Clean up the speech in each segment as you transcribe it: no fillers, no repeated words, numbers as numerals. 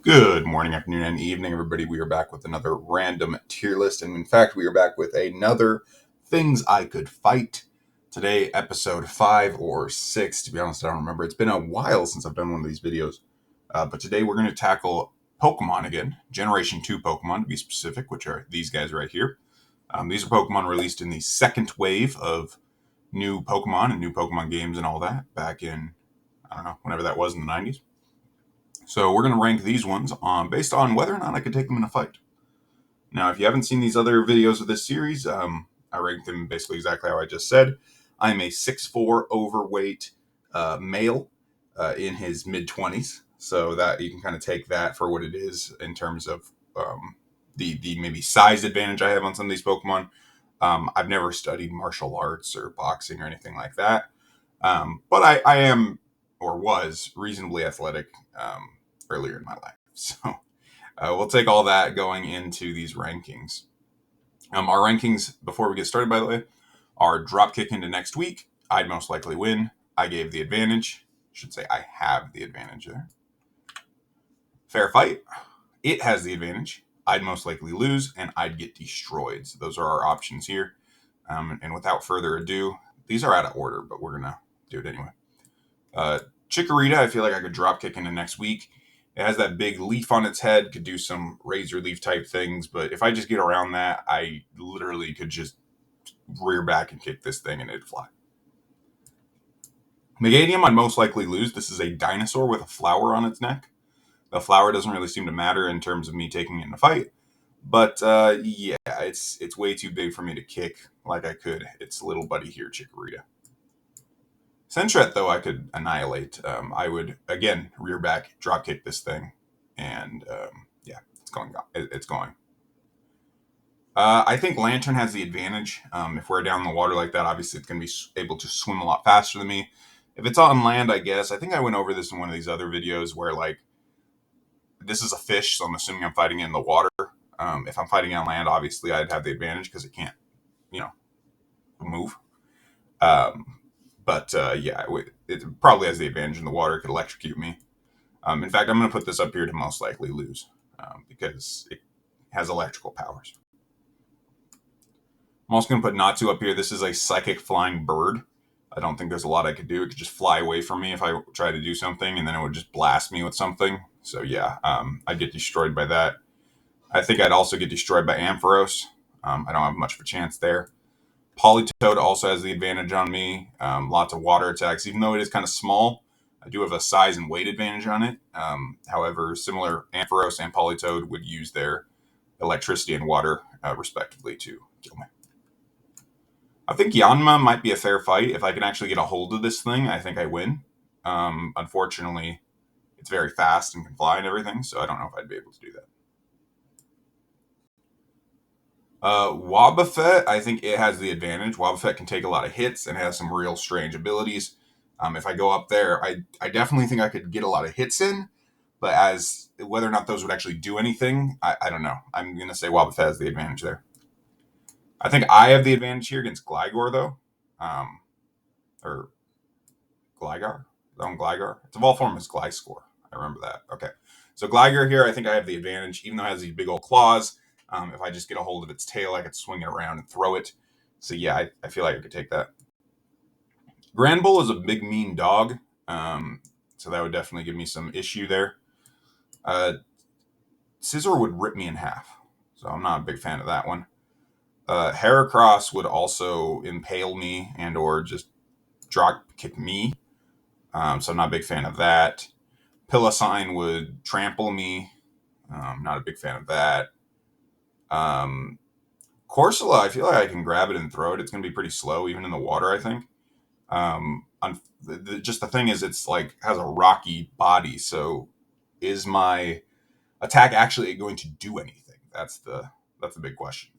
Good morning, afternoon, and evening, everybody. We are back with another random tier list, and in fact, we are back with another Things I Could Fight. Today, episode 5 or 6, to be honest, I don't remember. It's been a while since I've done one of these videos. But today we're going to tackle Pokemon again, Generation 2 Pokemon to be specific, which are these guys right here. These are Pokemon released in the second wave of new Pokemon and new Pokemon games and all that back in, I don't know, whenever that was in the 90s. So we're going to rank these ones based on whether or not I could take them in a fight. Now, if you haven't seen these other videos of this series, I ranked them basically exactly how I just said. I'm a 6'4" overweight male in his mid-20s. So that you can kind of take that for what it is in terms of the maybe size advantage I have on some of these Pokemon. I've never studied martial arts or boxing or anything like that. But I am or was reasonably athletic earlier in my life. So we'll take all that going into these rankings. Our rankings, before we get started, by the way, are dropkick into next week. I'd most likely win. I gave the advantage. I should say I have the advantage there. Fair fight. It has the advantage. I'd most likely lose, and I'd get destroyed. So those are our options here. And without further ado, these are out of order, but we're going to do it anyway. Chikorita, I feel like I could drop kick into next week. It has that big leaf on its head, could do some razor leaf type things, but if I just get around that, I literally could just rear back and kick this thing and it'd fly. Megadium, I'd most likely lose. This is a dinosaur with a flower on its neck. The flower doesn't really seem to matter in terms of me taking it in a fight, but yeah, it's way too big for me to kick like I could its little buddy here, Chikorita. Sentret, though, I could annihilate. I would, again, rear back, drop kick this thing, and yeah, it's going. It's going. I think Lantern has the advantage. If we're down in the water like that, obviously it's going to be able to swim a lot faster than me. If it's on land, I guess. I think I went over this in one of these other videos where, like, this is a fish, so I'm assuming I'm fighting it in the water. If I'm fighting on land, obviously I'd have the advantage because it can't, you know, move. Um, but yeah, it probably has the advantage in the water. It could electrocute me. In fact, I'm going to put this up here to most likely lose because it has electrical powers. I'm also going to put Natsu up here. This is a psychic flying bird. I don't think there's a lot I could do. It could just fly away from me if I try to do something, and then it would just blast me with something. So yeah, I'd get destroyed by that. I think I'd also get destroyed by Ampharos. I don't have much of a chance there. Politoed also has the advantage on me. Lots of water attacks, even though it is kind of small. I do have a size and weight advantage on it. However, similar Ampharos and Politoed would use their electricity and water, respectively, to kill me. I think Yanma might be a fair fight. If I can actually get a hold of this thing, I think I win. Unfortunately, it's very fast and can fly and everything, so I don't know if I'd be able to do that. Wobbuffet, I think it has the advantage. Wobbuffet can take a lot of hits and has some real strange abilities. If I go up there, I definitely think I could get a lot of hits in, but as whether or not those would actually do anything, I don't know. I'm going to say Wobbuffet has the advantage there. I think I have the advantage here against Gligar, though. Or Gligar? Gligar? Its evolved form is Gliscor. I remember that. Okay. So Gligar here, I think I have the advantage, even though it has these big old claws. If I just get a hold of its tail, I could swing it around and throw it. So yeah, I feel like I could take that. Granbull is a big, mean dog. So that would definitely give me some issue there. Scizor would rip me in half. So I'm not a big fan of that one. Heracross would also impale me and or just drop kick me. So I'm not a big fan of that. Pilosine would trample me. Not a big fan of that. Corsola, I feel like I can grab it and throw it. It's going to be pretty slow, even in the water, I think. Just the thing is, it's like has a rocky body. So is my attack actually going to do anything? That's the big question.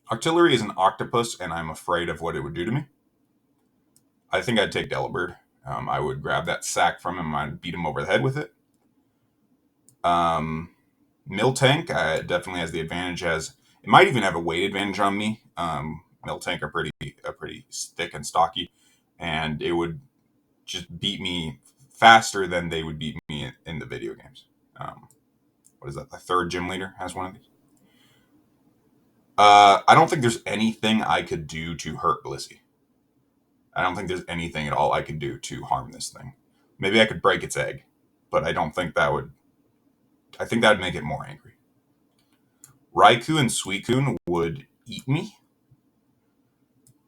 Artillery is an octopus, and I'm afraid of what it would do to me. I think I'd take Delibird. I would grab that sack from him. I'd beat him over the head with it. Miltank definitely has the advantage. As it might even have a weight advantage on me. Miltank are pretty thick and stocky, and it would just beat me faster than they would beat me in the video games. what is that? The third gym leader has one of these. I don't think there's anything I could do to hurt Blissey. I don't think there's anything at all I could do to harm this thing. Maybe I could break its egg, but I don't think that would. I think that would make it more angry. Raikou and Suicune would eat me.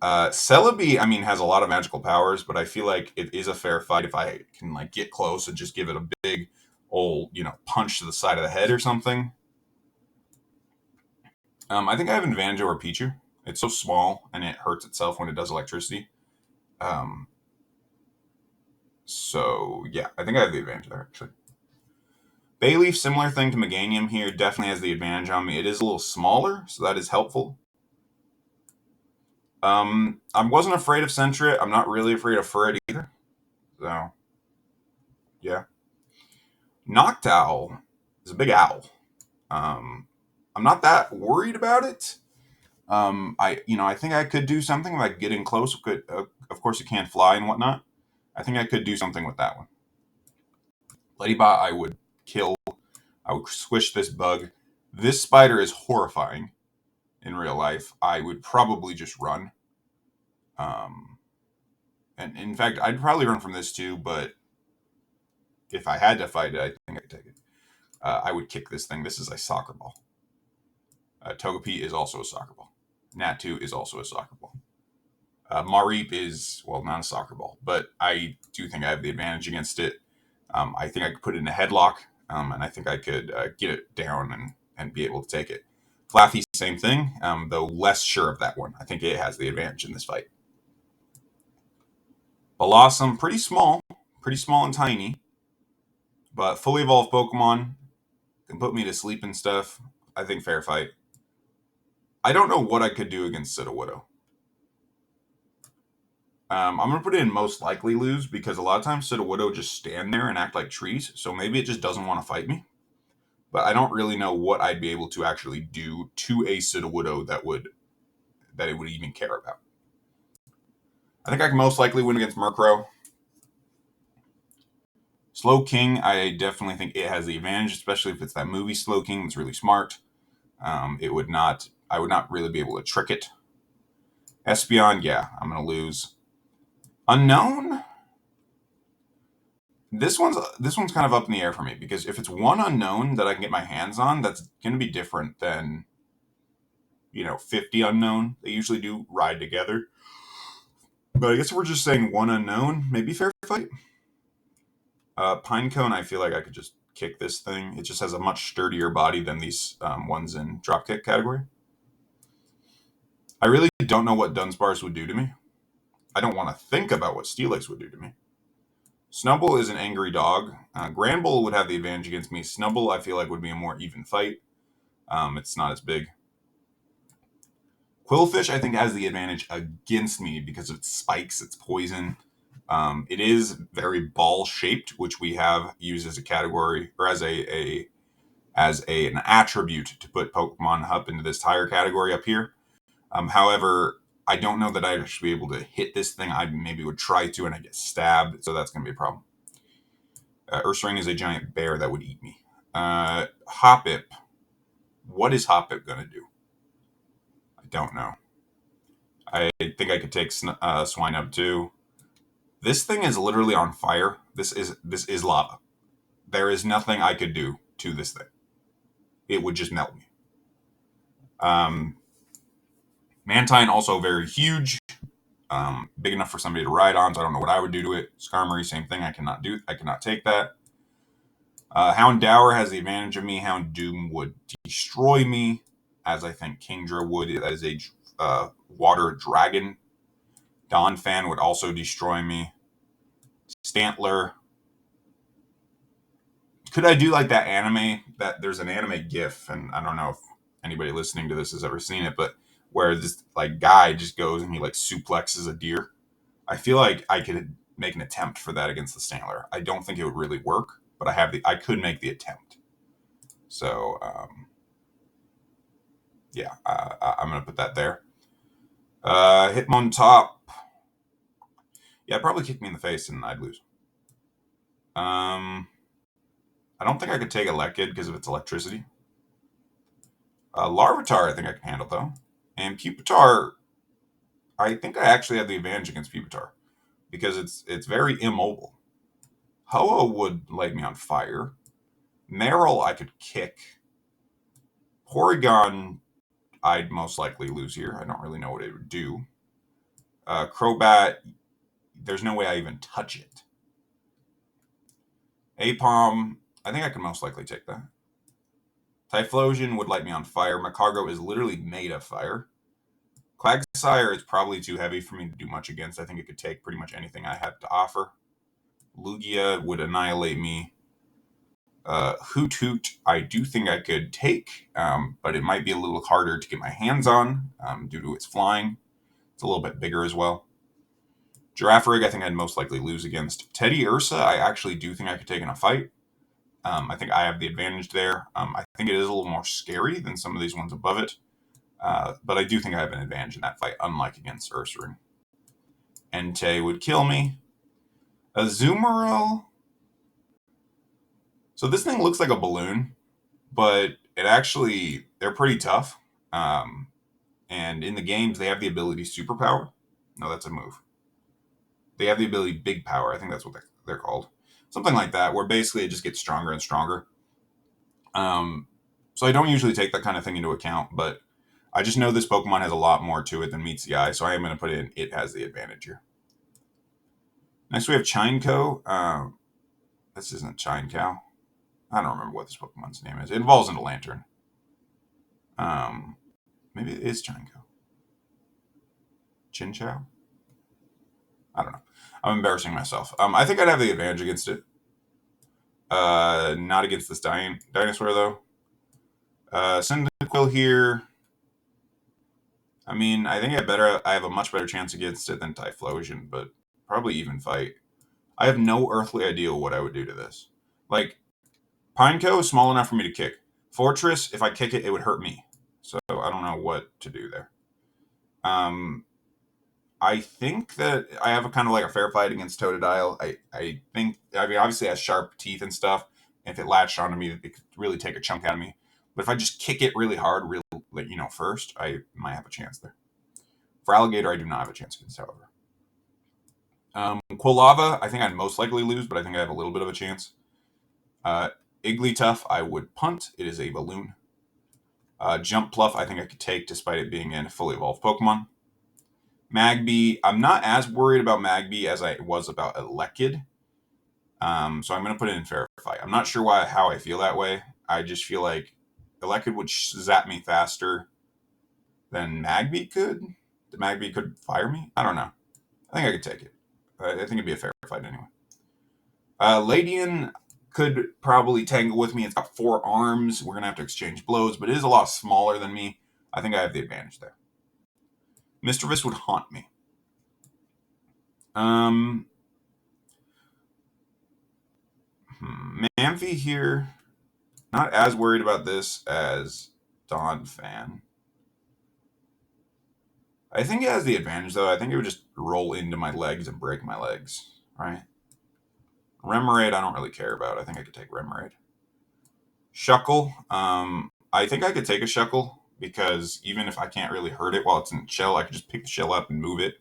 Celebi, I mean, has a lot of magical powers, but I feel like it is a fair fight if I can like get close and just give it a big old, punch to the side of the head or something. I think I have an advantage over Pichu. It's so small and it hurts itself when it does electricity. So yeah, I think I have the advantage there actually. Bayleaf, similar thing to Megadium here, definitely has the advantage on me. It is a little smaller, so that is helpful. I wasn't afraid of Sentret. I'm not really afraid of Furret either. So, yeah. Noctowl is a big owl. I'm not that worried about it. I think I could do something like getting close. Of course, it can't fly and whatnot. I think I could do something with that one. Ladybot, I would kill. I would squish this bug. This spider is horrifying in real life. I would probably just run. And in fact, I'd probably run from this too, but if I had to fight it, I think I could take it. I would kick this thing. This is a soccer ball. Togepi is also a soccer ball. Natu is also a soccer ball. Mareep is, well, not a soccer ball, but I do think I have the advantage against it. I think I could put it in a headlock, and I think I could get it down and be able to take it. Flaffy, same thing, though less sure of that one. I think it has the advantage in this fight. Blossom, pretty small and tiny, but fully evolved Pokemon can put me to sleep and stuff. I think fair fight. I don't know what I could do against Sudowoodo. I'm going to put it in most likely lose because a lot of times Sudowoodo just stand there and act like trees, so maybe it just doesn't want to fight me. But I don't really know what I'd be able to actually do to a Sudowoodo that it would even care about. I think I can most likely win against Murkrow. Slowking, I definitely think it has the advantage, especially if it's that movie Slowking that's really smart. I would not really be able to trick it. Espeon, yeah, I'm going to lose. Unknown? This one's kind of up in the air for me because if it's one unknown that I can get my hands on, that's going to be different than 50 unknown. They usually do ride together. But I guess if we're just saying one unknown, maybe fair fight. Pinecone, I feel like I could just kick this thing. It just has a much sturdier body than these ones in dropkick category. I really don't know what Dunsparce would do to me. I don't want to think about what Steelix would do to me. Snubble is an angry dog. Granbull would have the advantage against me. Snubble, I feel like, would be a more even fight. It's not as big. Quillfish, I think, has the advantage against me because of its spikes, its poison. It is very ball-shaped, which we have used as a category, or as an attribute to put Pokemon up into this tire category up here. However, I don't know that I'd actually be able to hit this thing. I maybe would try to, and I get stabbed, so that's going to be a problem. Ursaring is a giant bear that would eat me. Hoppip. What is Hoppip going to do? I don't know. I think I could take Swinub too. This thing is literally on fire. This is lava. There is nothing I could do to this thing. It would just melt me. Mantine also very huge. Big enough for somebody to ride on, so I don't know what I would do to it. Skarmory, same thing. I cannot take that. Houndour has the advantage of me. Houndoom would destroy me, as I think Kingdra would. That is a water dragon. Donphan would also destroy me. Stantler. Could I do like that anime? There's an anime GIF, and I don't know if anybody listening to this has ever seen it, but where this like guy just goes and he like suplexes a deer. I feel like I could make an attempt for that against the Stantler. I don't think it would really work, but I could make the attempt. So yeah, I'm gonna put that there. Hitmontop. Yeah, probably kick me in the face and I'd lose. I don't think I could take Elekid because of its electricity. Larvitar, I think I can handle, though. And Pupitar, I think I actually have the advantage against Pupitar because it's very immobile. Hoa would light me on fire. Marill, I could kick. Porygon, I'd most likely lose here. I don't really know what it would do. Crobat, there's no way I even touch it. Apom, I think I can most likely take that. Typhlosion would light me on fire. Magcargo is literally made of fire. Quagsire is probably too heavy for me to do much against. I think it could take pretty much anything I have to offer. Lugia would annihilate me. Hoot Hoot, I do think I could take, but it might be a little harder to get my hands on due to its flying. It's a little bit bigger as well. Girafarig, I think I'd most likely lose against. Teddy Ursa, I actually do think I could take in a fight. I think I have the advantage there. I think it is a little more scary than some of these ones above it. But I do think I have an advantage in that fight, unlike against Ursaring. Entei would kill me. Azumarill. So this thing looks like a balloon, but it actually, they're pretty tough. And in the games, they have the ability Superpower. No, that's a move. They have the ability Big Power. I think that's what they're called. Something like that, where basically it just gets stronger and stronger. So I don't usually take that kind of thing into account, but I just know this Pokemon has a lot more to it than meets the eye, so I am going to put in it has the advantage here. Next we have Chineco. This isn't Chinecow. I don't remember what this Pokemon's name is. It evolves into Lantern. Maybe it is Chineco. Chinchou? I don't know. I'm embarrassing myself. I think I'd have the advantage against it. Not against this dinosaur, though. Cyndaquil here. I mean, I think I have a much better chance against it than Typhlosion, but probably even fight. I have no earthly idea what I would do to this. Like, Pineco is small enough for me to kick. Fortress, if I kick it, it would hurt me. So I don't know what to do there. I think that I have a kind of like a fair fight against Totodile. I think, I mean, obviously it has sharp teeth and stuff. If it latched onto me, it could really take a chunk out of me. But if I just kick it really hard, first, I might have a chance there. For Alligator, I do not have a chance against, however. Quilava, I think I'd most likely lose, but I think I have a little bit of a chance. Igglytuff, I would punt. It is a balloon. Jump Pluff, I think I could take despite it being a fully evolved Pokemon. Magby, I'm not as worried about Magby as I was about Elekid. So I'm going to put it in fair fight. I'm not sure how I feel that way. I just feel like Elekid would zap me faster than Magby could. The Magby could fire me? I don't know. I think I could take it. I think it'd be a fair fight anyway. Ladian could probably tangle with me. It's got 4 arms. We're going to have to exchange blows, but it is a lot smaller than me. I think I have the advantage there. Mischievous would haunt me. Manphy here. Not as worried about this as Dawn Fan. I think it has the advantage, though. I think it would just roll into my legs and break my legs, right? Remoraid, I don't really care about. I think I could take Remoraid. Shuckle. I think I could take a Shuckle because even if I can't really hurt it while it's in the shell, I could just pick the shell up and move it.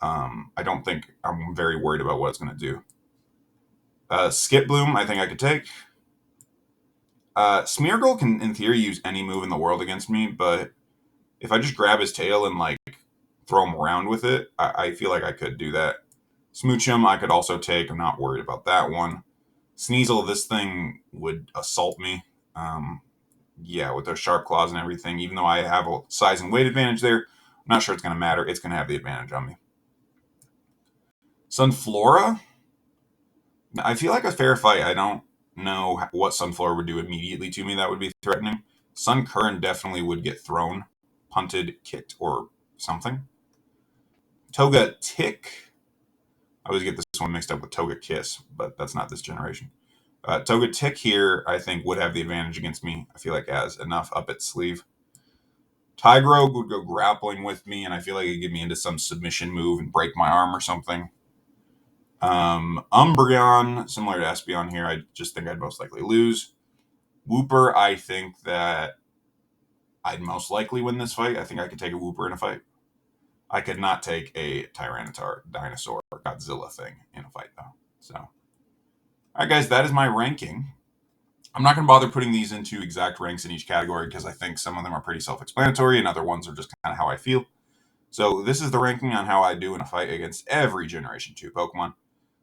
I don't think I'm very worried about what it's going to do. Skip Bloom, I think I could take. Smeargle can, in theory, use any move in the world against me, but if I just grab his tail and, throw him around with it, I feel like I could do that. Smoochum, I could also take. I'm not worried about that one. Sneasel, this thing would assault me. With those sharp claws and everything, even though I have a size and weight advantage there, I'm not sure it's going to matter. It's going to have the advantage on me. Sunflora, I feel like a fair fight. I don't know what Sunflora would do immediately to me that would be threatening. Sunkern definitely would get thrown, punted, kicked, or something. Toga Tick. I always get this one mixed up with Toga Kiss, but that's not this generation. Toga Tick here, I think, would have the advantage against me. I feel like it has enough up its sleeve. Tigro would go grappling with me, and I feel like it'd get me into some submission move and break my arm or something. Umbreon, similar to Espeon here, I just think I'd most likely lose. Wooper, I think that I'd most likely win this fight. I think I could take a Wooper in a fight. I could not take a Tyranitar, dinosaur, Godzilla thing in a fight, though. So, all right, guys, that is my ranking. I'm not going to bother putting these into exact ranks in each category because I think some of them are pretty self-explanatory and other ones are just kind of how I feel. So this is the ranking on how I do in a fight against every Generation 2 Pokemon.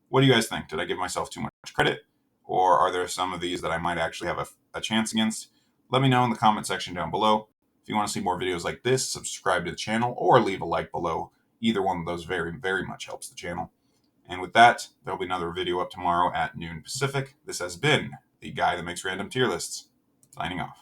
What do you guys think? Did I give myself too much credit? Or are there some of these that I might actually have a chance against? Let me know in the comment section down below. If you want to see more videos like this, subscribe to the channel or leave a like below. Either one of those very, very much helps the channel. And with that, there'll be another video up tomorrow at noon Pacific. This has been the guy that makes random tier lists. Signing off.